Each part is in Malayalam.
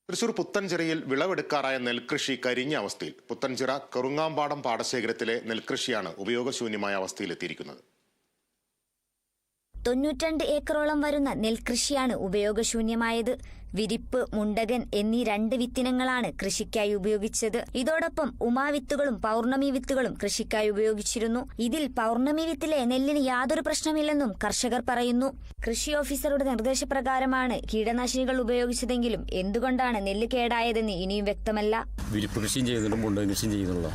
തൃശൂർ പുത്തൻചിറയിൽ വിളവെടുക്കാറായ നെൽകൃഷി കരിഞ്ഞ അവസ്ഥയിൽ. പുത്തൻചിറ കറുങ്ങാമ്പാടം പാടശേഖരത്തിലെ നെൽകൃഷിയാണ് ഉപയോഗശൂന്യമായ അവസ്ഥയിലെത്തിയിരിക്കുന്നത്. 92 ഏക്കറോളം വരുന്ന നെൽകൃഷിയാണ് ഉപയോഗശൂന്യമായത്. വിരിപ്പ്, മുണ്ടകൻ എന്നീ 2 വിത്തിനങ്ങളാണ് കൃഷിക്കായി ഉപയോഗിച്ചത്. ഇതോടൊപ്പം ഉമാവിത്തുകളും പൗർണമി വിത്തുകളും കൃഷിക്കായി ഉപയോഗിച്ചിരുന്നു. ഇതിൽ പൗർണമി വിത്തിലെ നെല്ലിന് യാതൊരു പ്രശ്നമില്ലെന്നും കർഷകർ പറയുന്നു. കൃഷി ഓഫീസറുടെ നിർദ്ദേശപ്രകാരമാണ് കീടനാശിനികൾ ഉപയോഗിച്ചതെങ്കിലും എന്തുകൊണ്ടാണ് നെല്ല് കേടായതെന്ന് ഇനിയും വ്യക്തമല്ല. വിരിപ്പ് കൃഷിയും ചെയ്യുന്നുണ്ട്, മുണ്ടകൻ കൃഷിയും ചെയ്യുന്നുള്ള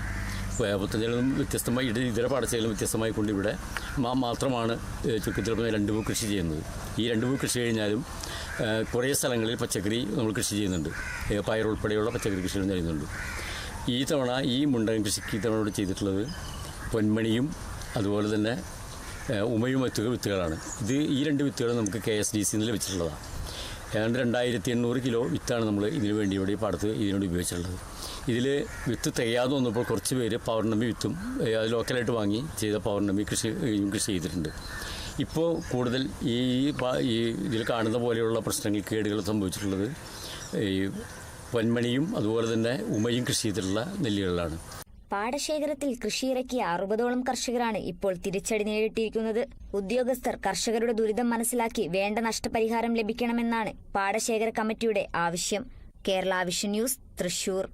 പുത്തഞ്ചിറയിലും വ്യത്യസ്തമായി ഇതര പാടശേഖരങ്ങളും വ്യത്യസ്തമായി കൊണ്ട് ഇവിടെ മാത്രമാണ് ചുരുക്കത്തിൽ 2 പൂ കൃഷി ചെയ്യുന്നത്. ഈ 2 പൂ കൃഷി കഴിഞ്ഞാലും കുറേ സ്ഥലങ്ങളിൽ പച്ചക്കറി നമ്മൾ കൃഷി ചെയ്യുന്നുണ്ട്. പയർ ഉൾപ്പെടെയുള്ള പച്ചക്കറി കൃഷികളും ചെയ്യുന്നുണ്ട്. ഈ തവണ ഈ മുണ്ടകൻ കൃഷിക്ക് ഈ തവണ ചെയ്തിട്ടുള്ളത് പൊന്മണിയും അതുപോലെ തന്നെ ഉമയും വിത്തുകളാണ്. ഈ 2 വിത്തുകൾ നമുക്ക് KSDC ലഭിച്ചിട്ടുള്ളതാണ്. ഏതാണ്ട് 2800 കിലോ വിത്താണ് നമ്മൾ ഇതിനു വേണ്ടി ഇവിടെ ഈ പാടത്ത് ഇതിനുവേണ്ടി ഉപയോഗിച്ചിട്ടുള്ളത്. ഇതിൽ വിത്ത് തികയാതെ വന്നപ്പോൾ കുറച്ച് പേര് പൗർണമി വിത്തും ലോക്കലായിട്ട് വാങ്ങി ചെയ്ത പൗർണമി കൃഷി ചെയ്തിട്ടുണ്ട്. ഇപ്പോൾ കൂടുതൽ ഈ ഇതിൽ കാണുന്ന പോലെയുള്ള പ്രശ്നങ്ങൾ, കേടുകൾ സംഭവിച്ചിട്ടുള്ളത് ഈ പൊന്മണിയും അതുപോലെ തന്നെ ഉമയും കൃഷി ചെയ്തിട്ടുള്ള നെല്ലുകളിലാണ്. പാടശേഖരത്തിൽ കൃഷിയിറക്കിയ 60ഓളം കർഷകരാണ് ഇപ്പോൾ തിരിച്ചടി നേരിട്ടിരിക്കുന്നത്. ഉദ്യോഗസ്ഥർ കർഷകരുടെ ദുരിതം മനസ്സിലാക്കി വേണ്ട നഷ്ടപരിഹാരം ലഭിക്കണമെന്നാണ് പാടശേഖര കമ്മിറ്റിയുടെ ആവശ്യം. Kerala vision news, Thrissur.